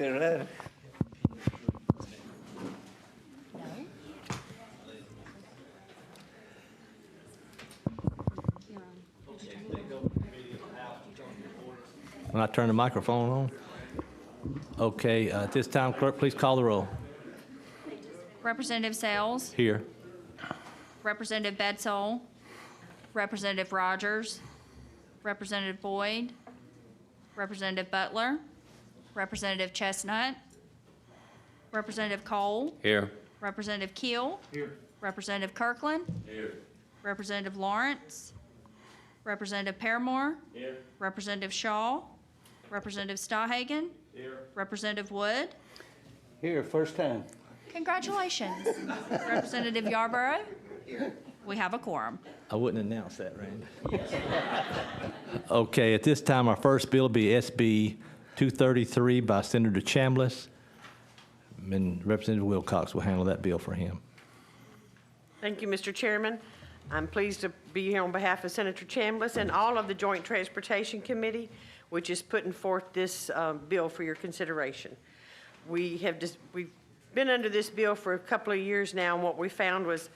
there, right? When I turn the microphone on. Okay, at this time, clerk, please call the roll. Representative Sales, Here. Representative Bedsole, Representative Rogers, Representative Boyd, Representative Butler, Representative Chestnut, Representative Cole, Here. Representative Keel. Here. Representative Kirkland. Here. Representative Lawrence. Representative Paramore. Here. Representative Shaw. Representative Stahagen. Here. Representative Wood. Here, first time. Congratulations. Representative Yarborough. We have a quorum. I wouldn't announce that, Randy. Okay, at this time, our first bill will be SB 233 by Senator Chambliss. And Representative Wilcox will handle that bill for him. Thank you, Mr. Chairman. I'm pleased to be here on behalf of Senator Chambliss and all of the Joint Transportation Committee, which is putting forth this bill for your consideration. We've been under this bill for a couple of years now, and what we found was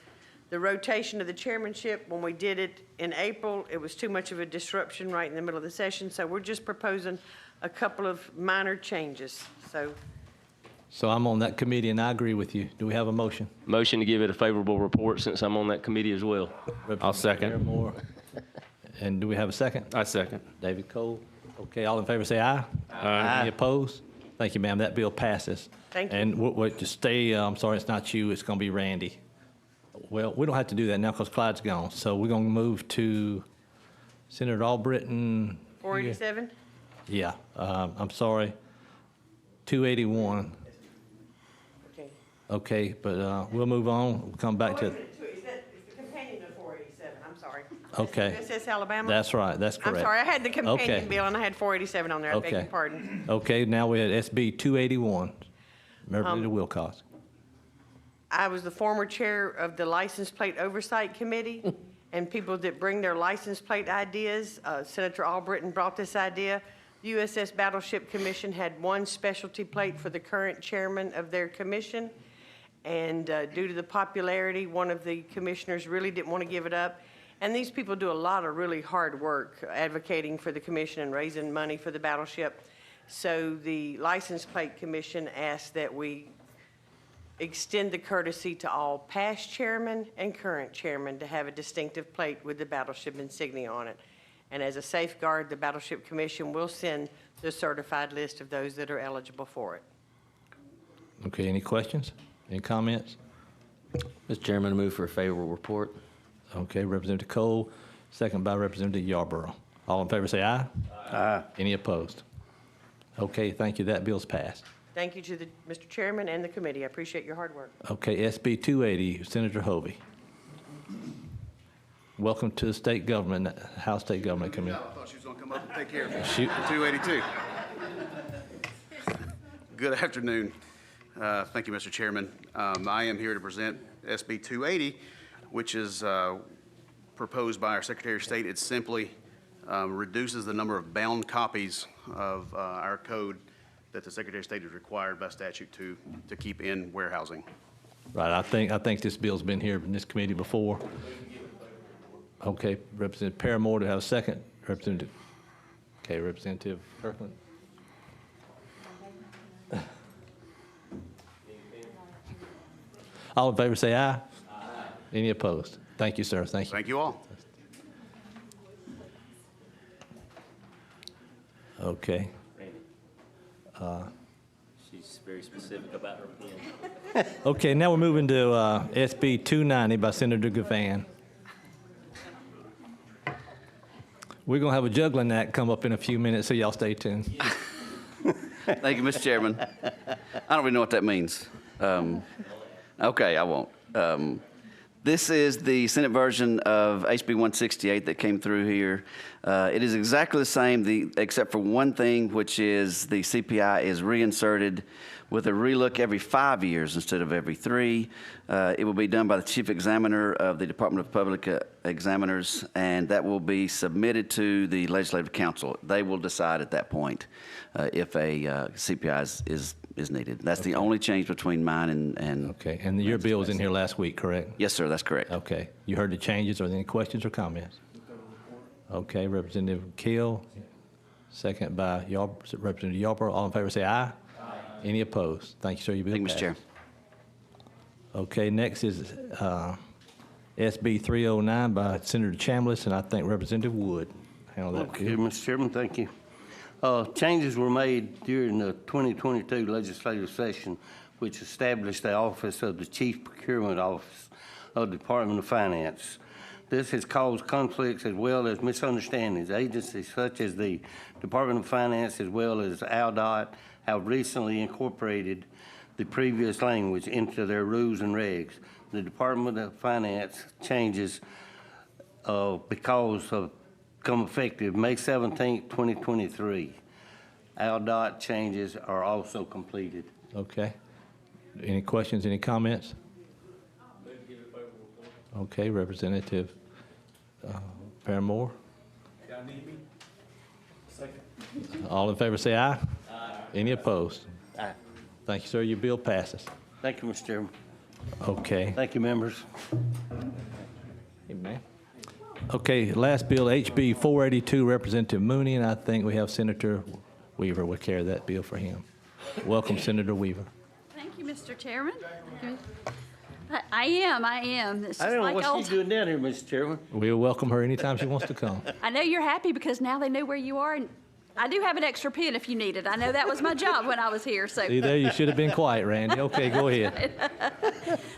the rotation of the chairmanship. When we did it in April, it was too much of a disruption right in the middle of the session, so we're just proposing a couple of minor changes. So I'm on that committee, and I agree with you. Do we have a motion? Motion to give it a favorable report since I'm on that committee as well. I'll second. Paramore. And do we have a second? I second. David Cole. Okay, all in favor say aye. Aye. Any opposed? Thank you, ma'am. That bill passes. Thank you. And just stay, I'm sorry, it's not you, it's going to be Randy. Well, we don't have to do that now because Clyde's gone. So we're going to move to Senator Albritton. 487? Yeah, I'm sorry. 281. Okay. Okay, but we'll move on. We'll come back to, It's the companion of 487, I'm sorry. Okay. USS Alabama? that's right, that's correct. I'm sorry, I had the companion Okay. bill and I had 487 on there, I beg your Okay. pardon. Okay, now we're at SB 281. Representative Wilcox. I was the former chair of the License Plate Oversight Committee, and people that bring their license plate ideas, Senator Albritton brought this idea. The USS Battleship Commission had one specialty plate for the current chairman of their commission, and due to the popularity, one of the commissioners really didn't want to give it up. And these people do a lot of really hard work advocating for the commission and raising money for the battleship. So the License Plate Commission asked that we extend the courtesy to all past chairmen and current chairmen to have a distinctive plate with the battleship insignia on it. And as a safeguard, the Battleship Commission will send the certified list of those that are eligible for it. Okay, any questions? Any comments? Mr. Chairman, I move for a favorable report. Okay, Representative Cole, second by Representative Yarborough. All in favor say aye. Aye. Any opposed? Okay, thank you. That bill's passed. Thank you to Mr. Chairman and the committee. I appreciate your hard work. Okay, SB 280, Senator Hovey. Welcome to the state government, House State Government Committee. I thought she was going to come up and take care of it. Shoot. 282. Good afternoon. Thank you, Mr. Chairman. I am here to present SB 280, which is proposed by our Secretary of State. It simply reduces the number of bound copies of our code that the Secretary of State is required by statute to keep in warehousing. Right, I think this bill's been here in this committee before. Okay, Representative Paramore, to have a second. Representative Kirkland. All in favor say aye. Aye. Any opposed? Thank you, sir. Thank you. Thank you all. Okay. She's very specific about her pen. Okay, now we're moving to SB 290 by Senator Gavan. We're going to have a juggling act come up in a few minutes, so y'all stay tuned. Thank you, Mr. Chairman. I don't really know what that means. Okay, I won't. This is the Senate version of HB 168 that came through here. It is exactly the same, except for one thing, which is the CPI is reinserted with a relook every 5 years instead of every 3. It will be done by the Chief Examiner of the Department of Public Examiners, and that will be submitted to the Legislative Council. They will decide at that point if a CPI is is needed. That's the only change between mine and, Okay, and your bill was in here last week, correct? yes, sir, that's correct. Okay, you heard the changes. Are there any questions or comments? Okay, Representative Keel, second by Representative Yarborough. All in favor say aye. Aye. Any opposed? Thank you, sir. Your bill Thank you, Mr. passed. Chair. Okay, next is SB 309 by Senator Chambliss, and I think Representative Wood handled that Okay, bill. Mr. Chairman, thank you. Changes were made during the 2022 legislative session, which established the office of the Chief Procurement Office of the Department of Finance. This has caused conflicts as well as misunderstandings. Agencies such as the Department of Finance as well as ALDOT have recently incorporated the previous language into their rules and regs. The Department of Finance changes because of become effective May 17, 2023. ALDOT changes are also completed. Okay. Any questions, any comments? Okay, Representative Paramore. All in favor say aye. Aye. Any opposed? Aye. Thank you, sir. Your bill passes. Thank you, Mr. Chairman. Okay. Thank you, members. Amen. Okay, last bill, HB 482, Representative Mooney, and I think we have Senator Weaver will carry that bill for him. Welcome, Senator Weaver. Thank you, Mr. Chairman. I am. It's I just don't know like what old. she's doing down here, Mr. Chairman. We'll welcome her anytime she wants to come. I know you're happy because now they know where you are, and I do have an extra pen if you need it. I know that was my job when I was here, so. See there, you should have been quiet, Randy. Okay, go ahead.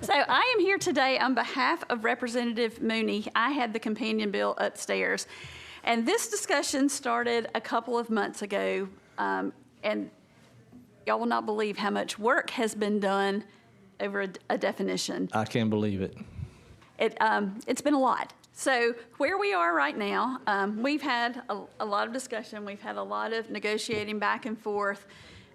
So I am here today on behalf of Representative Mooney. I had the companion bill upstairs. And this discussion started a couple of months ago, and y'all will not believe how much work has been done over a definition. I can't believe it. It's been a lot. So where we are right now, we've had a lot of discussion. We've had a lot of negotiating back and forth.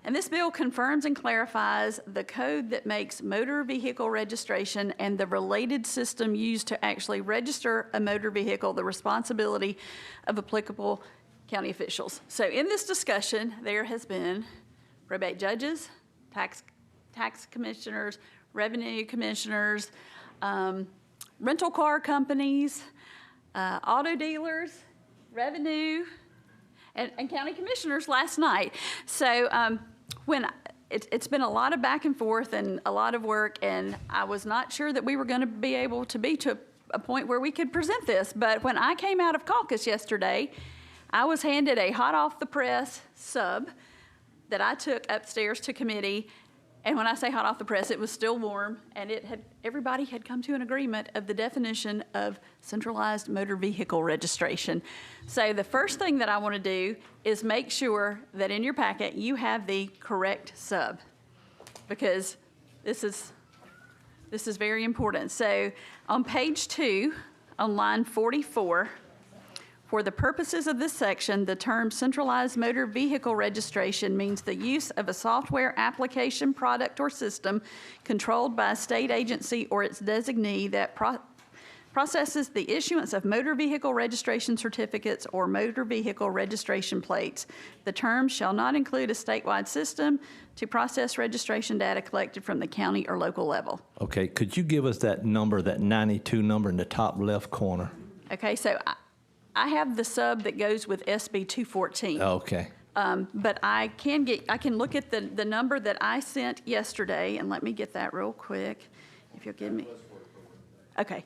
And this bill confirms and clarifies the code that makes motor vehicle registration and the related system used to actually register a motor vehicle the responsibility of applicable county officials. So in this discussion, there has been probate judges, tax commissioners, revenue commissioners, rental car companies, auto dealers, revenue, and county commissioners last night. So it's been a lot of back and forth and a lot of work, and I was not sure that we were going to be able to be to a point where we could present this. But when I came out of caucus yesterday, I was handed a hot off the press sub that I took upstairs to committee. And when I say hot off the press, it was still warm, and everybody had come to an agreement of the definition of centralized motor vehicle registration. So the first thing that I want to do is make sure that in your packet you have the correct sub, because this is very important. So on page 2, on line 44, for the purposes of this section, the term centralized motor vehicle registration means the use of a software application, product, or system controlled by a state agency or its designee that processes the issuance of motor vehicle registration certificates or motor vehicle registration plates. The term shall not include a statewide system to process registration data collected from the county or local level. Okay, could you give us that number, that 92 number in the top left corner? Okay, so I have the sub that goes with SB 214. Okay. But I can look at the number that I sent yesterday, and let me get that real quick, if you'll give me. Okay,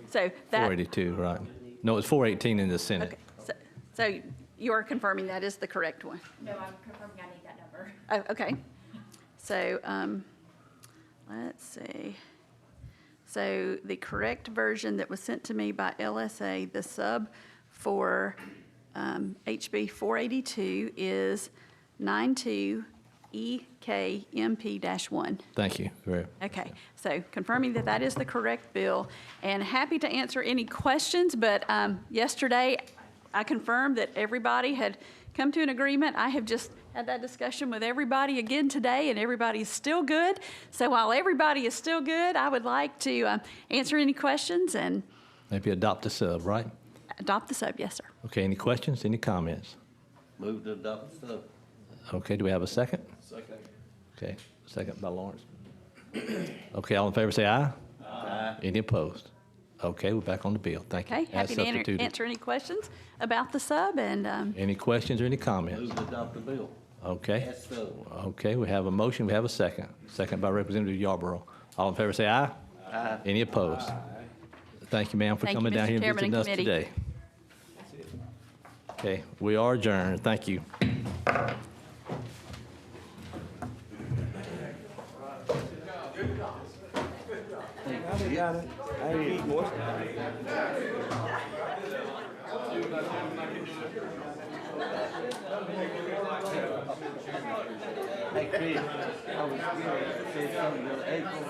so that. 482, right. No, it's 418 in the Senate. Okay, so you are confirming that is the correct one? No, I'm confirming I need that number. Oh, okay. So, let's see. So the correct version that was sent to me by LSA, the sub for HB 482 is 92EKMP-1. Thank you. Okay, so confirming that that is the correct bill, and happy to answer any questions, but yesterday I confirmed that everybody had come to an agreement. I have just had that discussion with everybody again today, and everybody is still good. So while everybody is still good, I would like to answer any questions and Maybe adopt the sub, right? adopt the sub. Yes, sir. Okay, any questions, any comments? Move to adopt the sub. Okay, do we have a second? Second. Okay, second by Lawrence. Okay, all in favor, say aye. Aye. Any opposed? Okay, we're back on the bill. Thank you. Okay, As happy to substituted. answer any questions about the sub, and Any questions or any comments? Move to adopt the bill. Okay. As so. Okay, we have a motion, we have a second. Second by Representative Yarborough. All in favor, say aye. Aye. Any opposed? Thank you, ma'am, for Thank you, coming down Mr. here and Chairman and visiting us committee. today. Okay, we are adjourned. Thank you. Hey, Chris, I was going to say something to April.